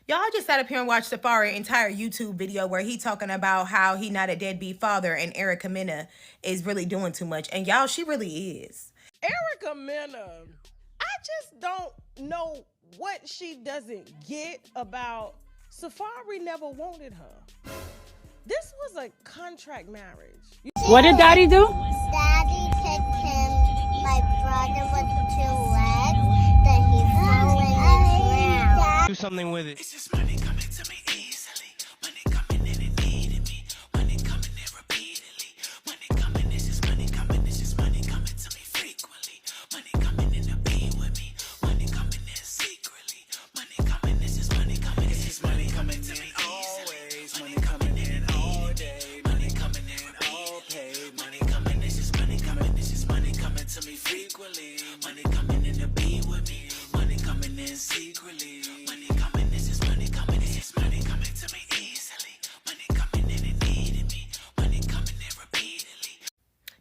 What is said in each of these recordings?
Y'all just sat up here and watched Safaree entire YouTube video where he talking about how he not a deadbeat father and Mena is really doing too much. And y'all, she really is. Mena, I just don't know what she doesn't get about Safaree never wanted her. This was a contract marriage. What did Daddy do? Daddy took him, my brother with 2 legs, then he fell in the ground. Do something with it. It's just money coming to me easily. Money coming in and needing me. Money coming in repeatedly. Money coming, it's just money coming. It's just money coming to me frequently. Money coming in to be with me. Money coming in secretly. Money coming, it's just money coming. It's just money coming to me always. Money coming in all day. Money coming in all paid. Money coming, it's just money coming. It's just money coming to me frequently. Money coming in to be with me. Money coming in secretly.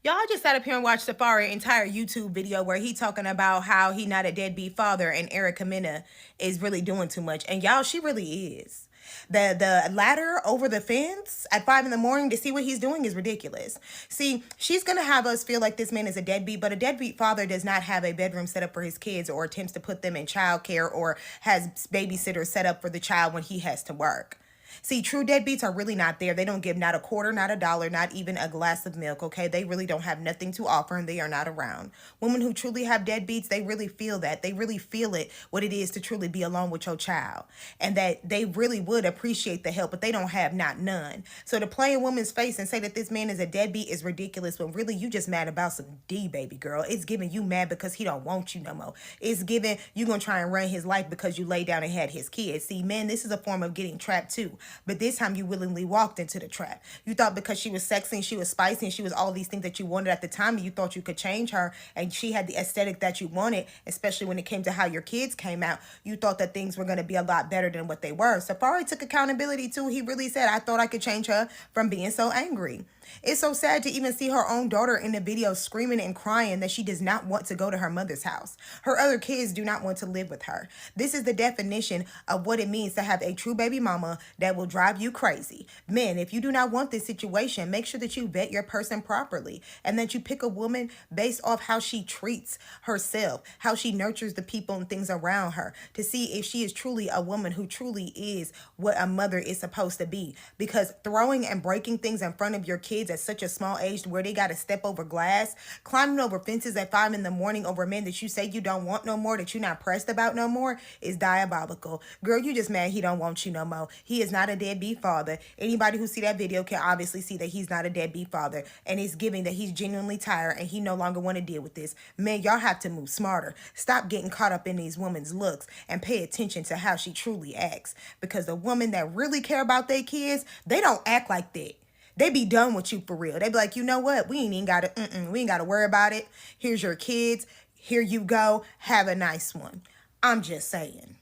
Y'all just sat up here and watched Safaree entire YouTube video where he talking about how he not a deadbeat father and Mena is really doing too much. And y'all, she really is. The ladder over the fence at 5 in the morning to see what he's doing is ridiculous. See, she's going to have us feel like this man is a deadbeat, but a deadbeat father does not have a bedroom set up for his kids or attempts to put them in childcare or has babysitters set up for the child when he has to work. See, true deadbeats are really not there. They don't give not a quarter, not a dollar, not even a glass of milk, okay? They really don't have nothing to offer and they are not around. Women who truly have deadbeats, they really feel that. They really feel it, what it is to truly be alone with your child. And that they really would appreciate the help, but they don't have not none. So to play a woman's face and say that this man is a deadbeat is ridiculous when really you just mad about some D, baby girl. It's giving you mad because he don't want you no more. It's giving you gonna try and run his life because you lay down and had his kids. See, men, this is a form of getting trapped too. But this time you willingly walked into the trap. You thought because she was sexy and she was spicy and she was all these things that you wanted at the time, and you thought you could change her and she had the aesthetic that you wanted, especially when it came to how your kids came out, you thought that things were going to be a lot better than what they were. Safaree took accountability too. He really said, I thought I could change her from being so angry. It's so sad to even see her own daughter in the video screaming and crying that she does not want to go to her mother's house. Her other kids do not want to live with her. This is the definition of what it means to have a true baby mama that will drive you crazy. Men, if you do not want this situation, make sure that you vet your person properly and that you pick a woman based off how she treats herself, how she nurtures the people and things around her, to see if she is truly a woman who truly is what a mother is supposed to be. Because throwing and breaking things in front of your kids at such a small age where they got to step over glass, climbing over fences at 5 in the morning over men that you say you don't want no more, that you're not pressed about no more, is diabolical. Girl, you just mad he don't want you no more. He is not a deadbeat father. Anybody who see that video can obviously see that he's not a deadbeat father, and it's giving that he's genuinely tired and he no longer want to deal with this. Man, y'all have to move smarter. Stop getting caught up in these women's looks and pay attention to how she truly acts, because the women that really care about their kids, they don't act like that. They be done with you for real. They be like, you know what? We ain't got to worry about it. Here's your kids. Here you go. Have a nice one. I'm just saying.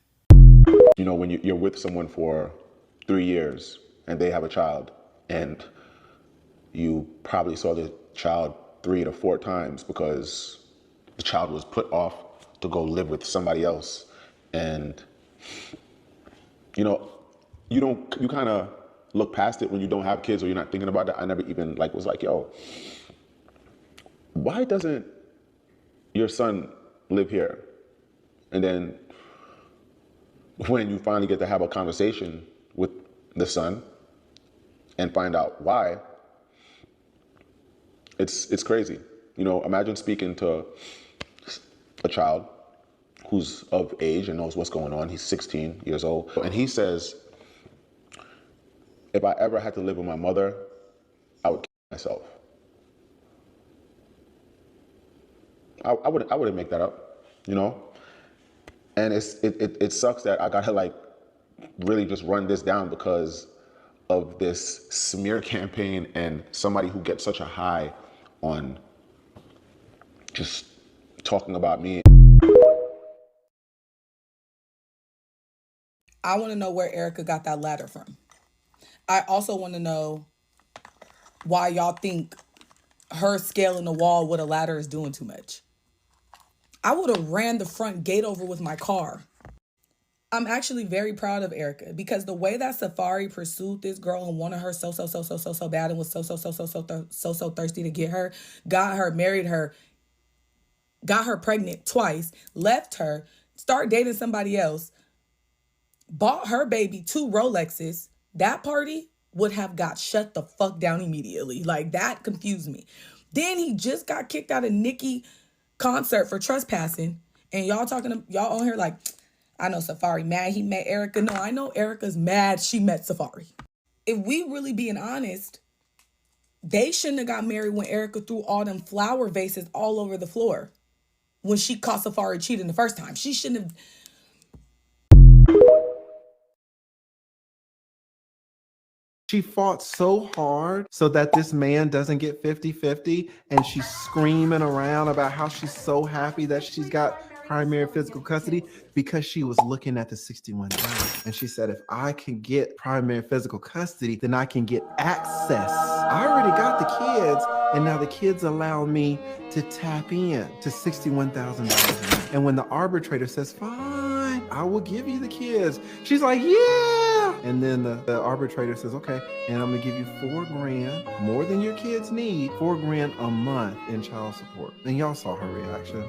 You know, when you're with someone for 3 years and they have a child, and you probably saw the child 3 to 4 times because the child was put off to go live with somebody else. And, you know, you kind of look past it when you don't have kids or you're not thinking about that. I never even was like, yo, why doesn't your son live here? And then when you finally get to have a conversation with the son and find out why, it's crazy. You know, imagine speaking to a child who's of age and knows what's going on. He's 16 years old. And he says, if I ever had to live with my mother, I would kill myself. I wouldn't make that up, you know? And it sucks that I gotta really just run this down because of this smear campaign and somebody who gets such a high on just talking about me. I want to know where Erica got that ladder from. I also want to know why y'all think her scaling the wall with a ladder is doing too much. I would have ran the front gate over with my car. I'm actually very proud of Erica because the way that Safaree pursued this girl and wanted her so bad and was so thirsty to get her, got her, married her, got her pregnant twice, left her, start dating somebody else, bought her baby 2 Rolexes, that party would have got shut the fuck down immediately. Like, that confused me. Then he just got kicked out of Nicki concert for trespassing. And y'all on here like, I know Safaree mad he met Erica. No, I know Erica's mad she met Safaree. If we really being honest, they shouldn't have got married when Erica threw all them flower vases all over the floor when she caught Safaree cheating the first time. She shouldn't have. She fought so hard so that this man doesn't get 50-50, and she's screaming around about how she's so happy that she's got primary physical custody because she was looking at the 61,000. And she said, if I can get primary physical custody, then I can get access. I already got the kids, and now the kids allow me to tap in to $61,000. And when the arbitrator says, fine, I will give you the kids, she's like, yeah. And then the arbitrator says, okay, and I'm gonna give you $4,000, more than your kids need, $4,000 a month in child support. And y'all saw her reaction.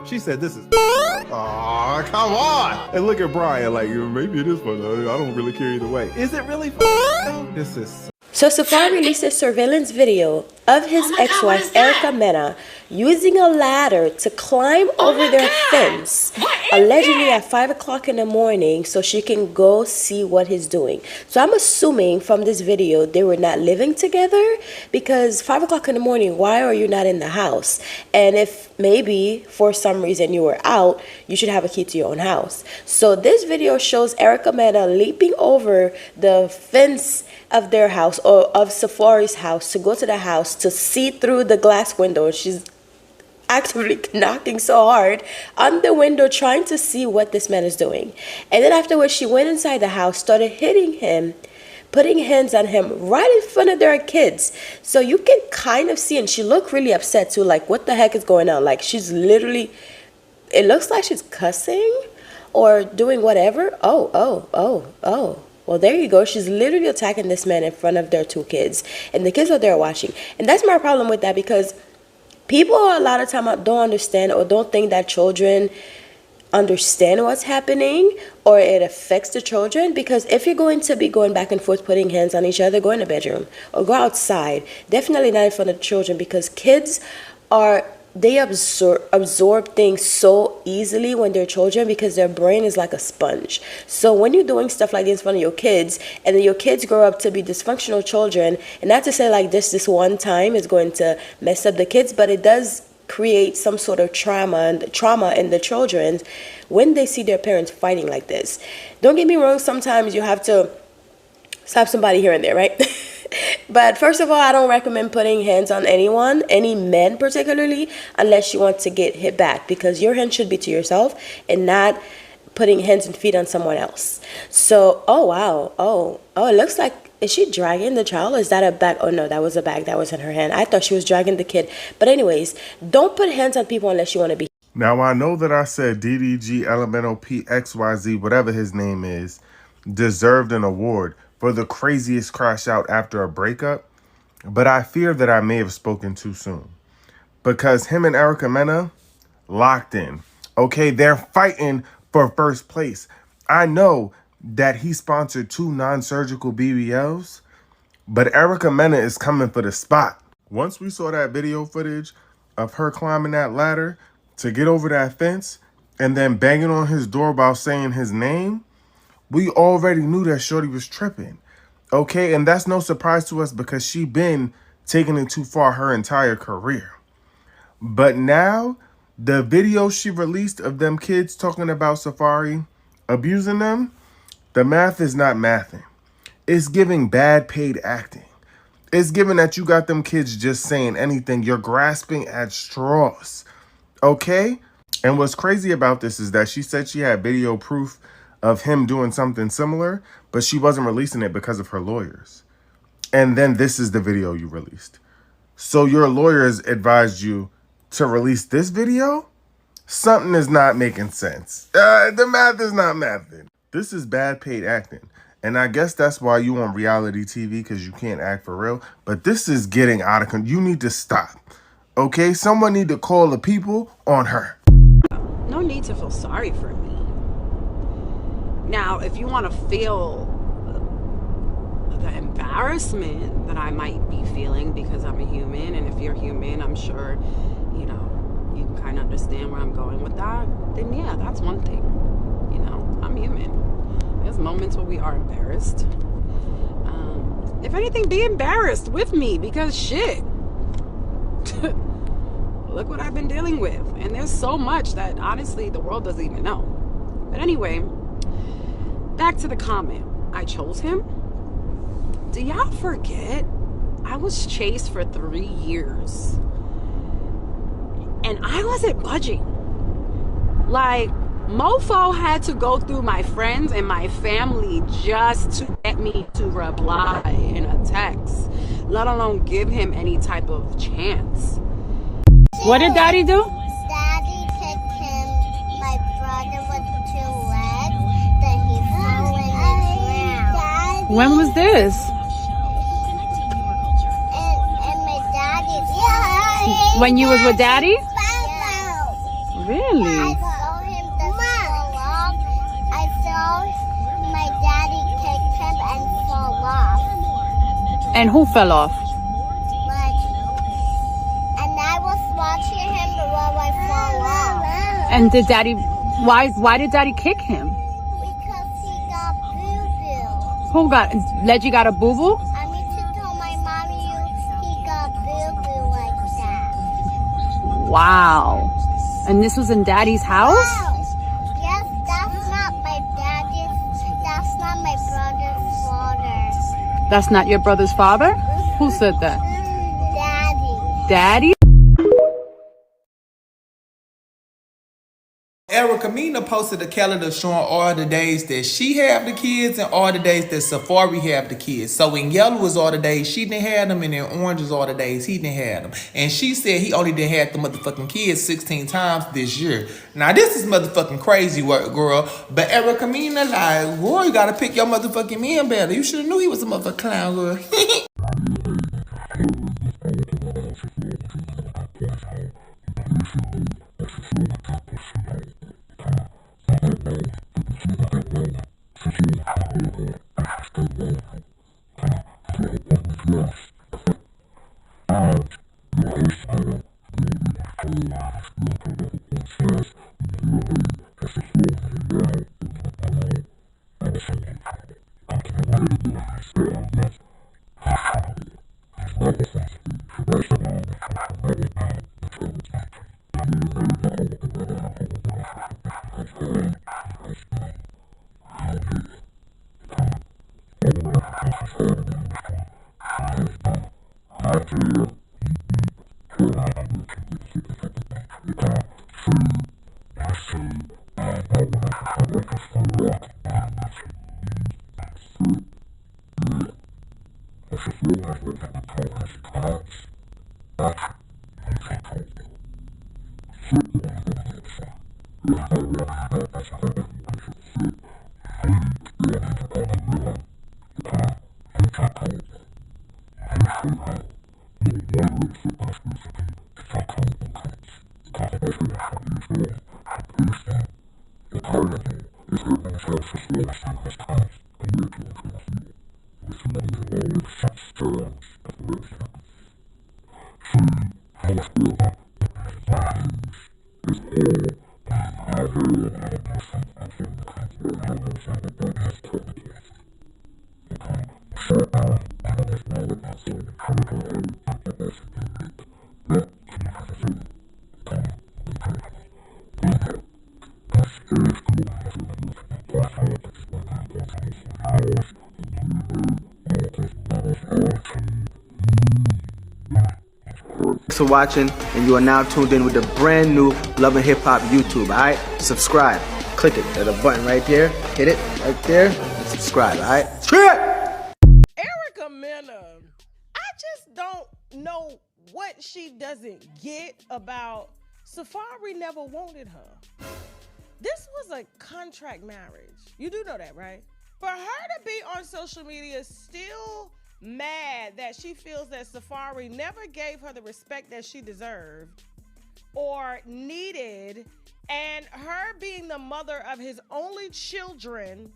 She said, this is, oh, come on. And look at Brian, like, maybe it is fun. I don't really care either way. Is it really fun? This is So Safaree released a surveillance video of his ex-wife Erica Mena using a ladder to climb over their fence, allegedly at 5 o'clock in the morning, so she can go see what he's doing. So I'm assuming from this video they were not living together, because 5 o'clock in the morning, why are you not in the house? And if maybe for some reason you were out, you should have a key to your own house. So this video shows Erica Mena leaping over the fence of their house, or of Safaree's house, to go to the house to see through the glass window. She's actively knocking so hard on the window trying to see what this man is doing. And then afterwards she went inside the house, started hitting him, putting hands on him right in front of their kids. So you can kind of see, and she looked really upset too, like what the heck is going on? Like she's literally, it looks like she's cussing or doing whatever. Oh. Well, there you go. She's literally attacking this man in front of their 2 kids. And the kids are there watching. And that's my problem with that, because people a lot of time don't understand or don't think that children understand what's happening or it affects the children. Because if you're going to be going back and forth, putting hands on each other, go in the bedroom or go outside. Definitely not in front of the children, because kids they absorb things so easily when they're children, because their brain is like a sponge. So when you're doing stuff like this in front of your kids, and then your kids grow up to be dysfunctional children, and not to say like this one time is going to mess up the kids, but it does create some sort of trauma in the children when they see their parents fighting like this. Don't get me wrong, sometimes you have to slap somebody here and there, right? But first of all, I don't recommend putting hands on anyone, any men particularly, unless you want to get hit back, because your hand should be to yourself and not putting hands and feet on someone else. So, oh wow, oh, it looks like, is she dragging the child? Is that a bag? Oh no, that was a bag that was in her hand. I thought she was dragging the kid. But anyways, don't put hands on people unless you want to be. Now, I know that I said DDG Elemental PXYZ, whatever his name is, deserved an award for the craziest crash out after a breakup, but I fear that I may have spoken too soon, because him and Erica Mena locked in. Okay, they're fighting for first place. I know that he sponsored 2 non-surgical BBLs, but Erica Mena is coming for the spot. Once we saw that video footage of her climbing that ladder to get over that fence and then banging on his door while saying his name, we already knew that shorty was tripping, okay? And that's no surprise to us, because she been taking it too far her entire career. But now, the video she released of them kids talking about Safaree abusing them, the math is not mathing. It's giving bad paid acting. It's giving that you got them kids just saying anything. You're grasping at straws, okay? And what's crazy about this is that she said she had video proof of him doing something similar, but she wasn't releasing it because of her lawyers. And then this is the video you released. So your lawyers advised you to release this video? Something is not making sense. The math is not mathing. This is bad paid acting. And I guess that's why you on reality TV, because you can't act for real. But this is getting out of control. You need to stop. Okay? Someone need to call the people on her. No need to feel sorry for me. Now, if you want to feel the embarrassment that I might be feeling because I'm a human, and if you're human, I'm sure, you know, you can kind of understand where I'm going with that, then yeah, that's one thing. You know, I'm human. There's moments where we are embarrassed. If anything, be embarrassed with me, because shit. Look what I've been dealing with. And there's so much that honestly the world doesn't even know. But anyway, back to the comment. I chose him. Do y'all forget I was chased for 3 years and I wasn't budging? Like, mofo had to go through my friends and my family just to get me to reply in a text, let alone give him any type of chance. What did Daddy do? Daddy kicked him, my brother with 2 legs, then he fell in the ground. When was this? And my daddy. When you was with Daddy? Yeah. Really? I saw him fall off. I saw my daddy kicked him and fall off. And who fell off? And I was watching him while I fall off. And did Daddy, why did Daddy kick him? Because he got boo-boo. Who got, Leggy got a boo-boo? I need to tell my mommy he got boo-boo like that. Wow. And this was in Daddy's house? Yes, that's not my daddy's, that's not my brother's father. That's not your brother's father? Who said that? Daddy. Daddy? Erica Mena posted a calendar showing all the days that she have the kids and all the days that Safaree have the kids. So in yellow is all the days she didn't have them, and in orange is all the days he didn't have them. And she said he only didn't have the motherfucking kids 16 times this year. Now this is motherfucking crazy work, girl. But Erica Mena, like, boy, you gotta pick your motherfucking man better. You should have knew he was a motherfucking clown, girl. Thanks for watching, and you are now tuned in with the brand new Love and Hip Hop YouTube. Alright, subscribe. Click it. There's a button right there. Hit it right there and subscribe. Alright, Erica Mena, I just don't know what she doesn't get about Safaree never wanted her. This was a contract marriage. You do know that, right? For her to be on social media still mad that she feels that Safaree never gave her the respect that she deserved or needed, and her being the mother of his only children,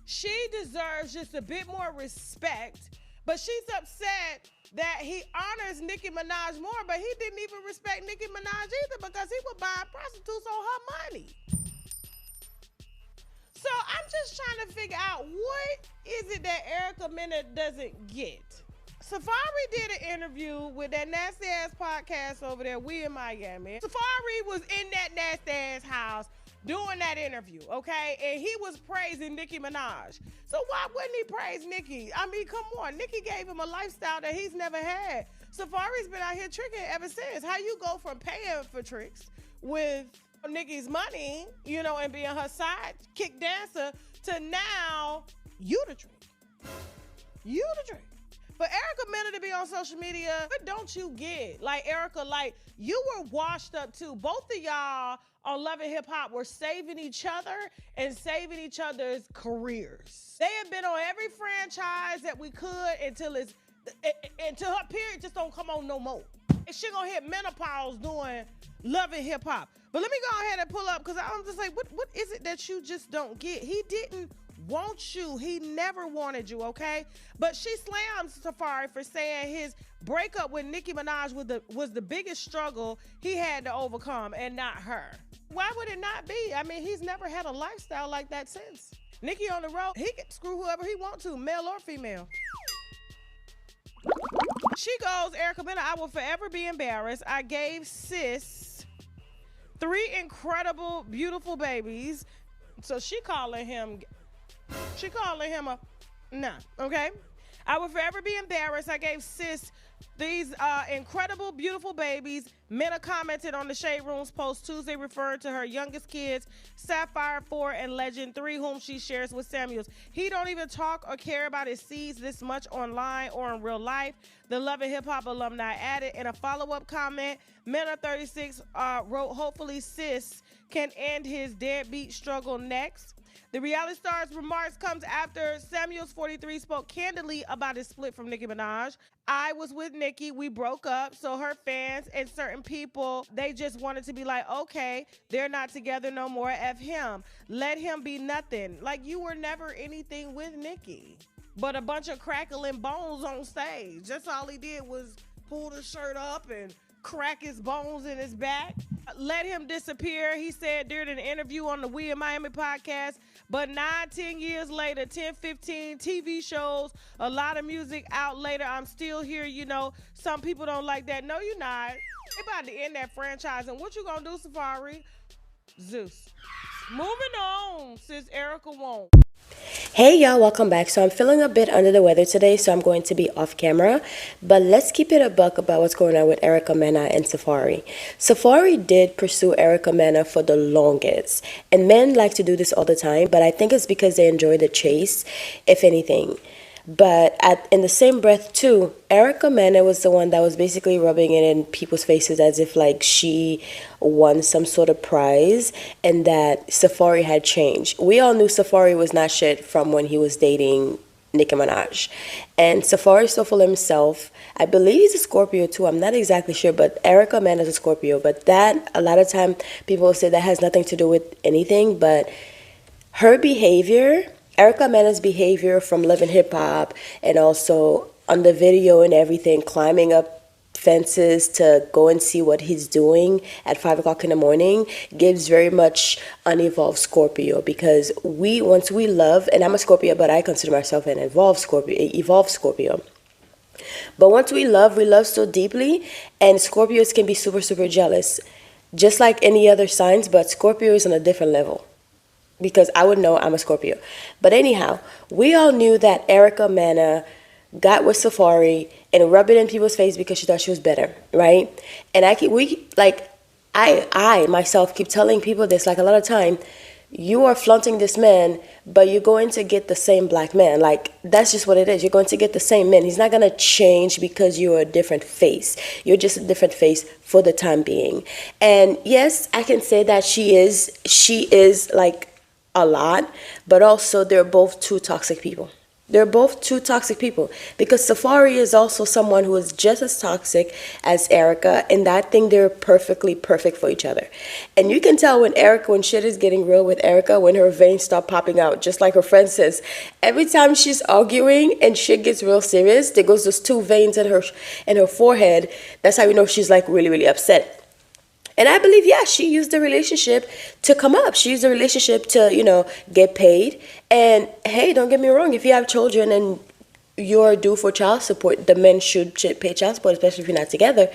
she deserves just a bit more respect. But she's upset that he honors Nicki Minaj more, but he didn't even respect Nicki Minaj either because he would buy prostitutes on her money. So I'm just trying to figure out, what is it that Erica Mena doesn't get? Safaree did an interview with that nasty ass podcast over there, We in Miami. Safaree was in that nasty ass house doing that interview, okay? And he was praising Nicki Minaj. So why wouldn't he praise Nicki? I mean, come on. Nicki gave him a lifestyle that he's never had. Safaree's been out here tricking ever since. How you go from paying for tricks with Nicki's money, you know, and being her side kick dancer, to now you the trick. You the trick. For Erica Mena to be on social media, what don't you get? Like, Erica, like, you were washed up too. Both of y'all on Love and Hip Hop were saving each other and saving each other's careers. They have been on every franchise that we could until her period just don't come on no more. And she gonna hit menopause doing Love and Hip Hop. But let me go ahead and pull up, because I'm just like, what is it that you just don't get? He didn't want you. He never wanted you, okay? But she slams Safaree for saying his breakup with Nicki Minaj was the biggest struggle he had to overcome, and not her. Why would it not be? I mean, he's never had a lifestyle like that since. Nicki on the road, he can screw whoever he wants to, male or female. She goes, Erica Mena, I will forever be embarrassed. I gave sis 3 incredible, beautiful babies. So she calling him a nah, okay? I will forever be embarrassed. I gave sis these incredible, beautiful babies. Mena commented on the Shade Room's post Tuesday, referring to her youngest kids, Sapphire 4 and Legend 3, whom she shares with Samuels. He don't even talk or care about his seeds this much online or in real life, the Love and Hip Hop alumni added. In a follow-up comment, Mena 36 wrote, hopefully sis can end his deadbeat struggle next. The reality star's remarks comes after Samuels 43 spoke candidly about his split from Nicki Minaj. I was with Nicki, we broke up, so her fans and certain people, they just wanted to be like, okay, they're not together no more, F him. Let him be nothing. Like, you were never anything with Nicki, but a bunch of crackling bones on stage. That's all he did was pull the shirt up and crack his bones in his back. Let him disappear, he said during an interview on the We in Miami podcast. But 9-10 years later, 10-15 TV shows, a lot of music out later, I'm still here, you know. Some people don't like that. No, you're not. They about to end that franchise. And what you gonna do, Safaree? Zeus. Moving on, since Erica won't. Hey y'all, welcome back. So I'm feeling a bit under the weather today, so I'm going to be off camera. But let's keep it a buck about what's going on with Erica Mena and Safaree. Safaree did pursue Erica Mena for the longest. And men like to do this all the time, but I think it's because they enjoy the chase, if anything. But in the same breath too, Erica Mena was the one that was basically rubbing it in people's faces as if like she won some sort of prize and that Safaree had changed. We all knew Safaree was not shit from when he was dating Nicki Minaj. And Safaree still full of himself. I believe he's a Scorpio too. I'm not exactly sure, but Erica Mena is a Scorpio. But that, a lot of time, people say that has nothing to do with anything. But her behavior, Erica Mena's behavior from Love and Hip Hop, and also on the video and everything, climbing up fences to go and see what he's doing at 5 o'clock in the morning, gives very much unevolved Scorpio. Because once we love, and I'm a Scorpio, but I consider myself an evolved Scorpio. But once we love so deeply, and Scorpios can be super, super jealous, just like any other signs, but Scorpio is on a different level. Because I would know I'm a Scorpio. But anyhow, we all knew that Erica Mena got with Safaree and rubbed it in people's face because she thought she was better, right? And I myself keep telling people this, like a lot of time, you are flaunting this man, but you're going to get the same black man. Like, that's just what it is. You're going to get the same man. He's not going to change because you're a different face. You're just a different face for the time being. And yes, I can say that she is like a lot, but also they're both two toxic people. They're both two toxic people, because Safaree is also someone who is just as toxic as Erica, and I think they're perfectly perfect for each other. And you can tell when shit is getting real with Erica, when her veins start popping out, just like her friend says. Every time she's arguing and shit gets real serious, there goes those two veins in her forehead. That's how you know she's like really, really upset. And I believe, yeah, she used the relationship to come up. She used the relationship to, get paid. And hey, don't get me wrong, if you have children and you're due for child support, the men should pay child support, especially if you're not together.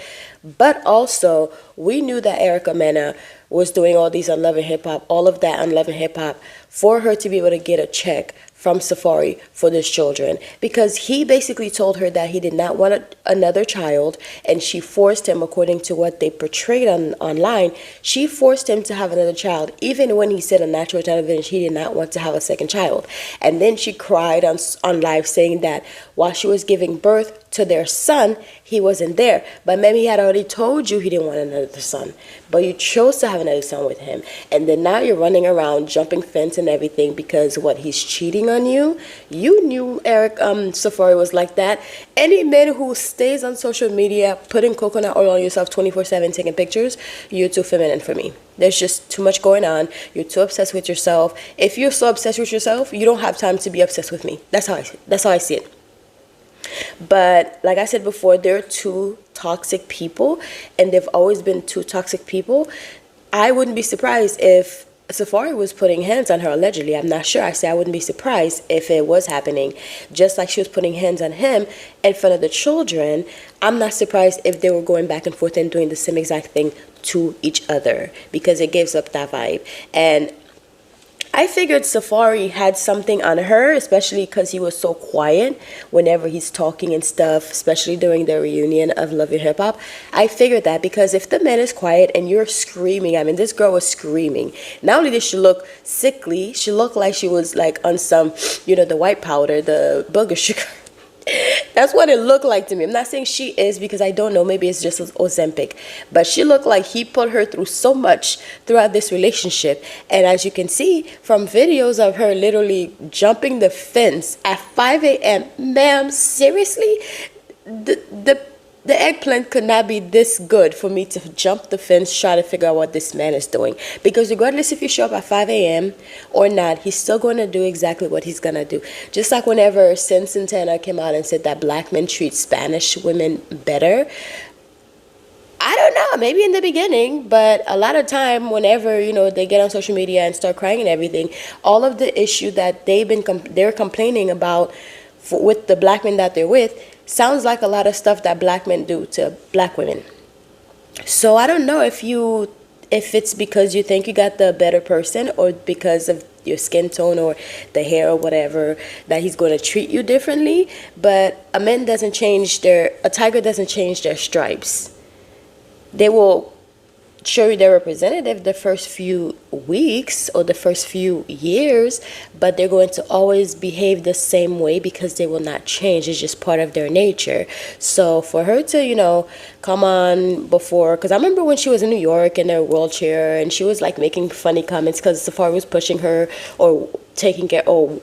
But also, we knew that Erica Mena was doing all these Unloving Hip Hop, all of that Unloving Hip Hop, for her to be able to get a check from Safaree for these children, because he basically told her that he did not want another child, and she forced him, according to what they portrayed online, she forced him to have another child, even when he said on national television he did not want to have a second child. And then she cried on live, saying that while she was giving birth to their son, he wasn't there. But maybe he had already told you he didn't want another son, but you chose to have another son with him. And then now you're running around jumping fence and everything because he's cheating on you. You knew Safaree was like that. Any man who stays on social media putting coconut oil on yourself 24/7 taking pictures, you're too feminine for me. There's just too much going on. You're too obsessed with yourself. If you're so obsessed with yourself, you don't have time to be obsessed with me. That's how I see it. But like I said before, there are two toxic people, and they've always been two toxic people. I wouldn't be surprised if Safaree was putting hands on her, allegedly. I'm not sure. I wouldn't be surprised if it was happening. Just like she was putting hands on him in front of the children, I'm not surprised if they were going back and forth and doing the same exact thing to each other, because it gives up that vibe. And I figured Safaree had something on her, especially because he was so quiet whenever he's talking and stuff, especially during the reunion of Love Your Hip Hop. I figured that, because if the man is quiet and you're screaming, I mean, this girl was screaming. Not only did she look sickly, she looked like she was like on some, the white powder, the booger sugar. That's what it looked like to me. I'm not saying she is, because I don't know. Maybe it's just Ozempic. But she looked like he put her through so much throughout this relationship. And as you can see from videos of her literally jumping the fence at 5 a.m. Ma'am, seriously? The eggplant could not be this good for me to jump the fence, try to figure out what this man is doing. Because regardless if you show up at 5 a.m. or not, he's still going to do exactly what he's going to do. Just like whenever Sin Santana came out and said that black men treat Spanish women better. I don't know, maybe in the beginning, but a lot of time whenever, they get on social media and start crying and everything, all of the issue that they're complaining about with the black men that they're with sounds like a lot of stuff that black men do to black women. So I don't know if it's because you think you got the better person, or because of your skin tone or the hair or whatever, that he's going to treat you differently. But a tiger doesn't change their stripes. They will show you their representative the first few weeks or the first few years, but they're going to always behave the same way because they will not change. It's just part of their nature. So for her to, come on before, because I remember when she was in New York in her wheelchair and she was like making funny comments because Safaree was pushing her or taking care or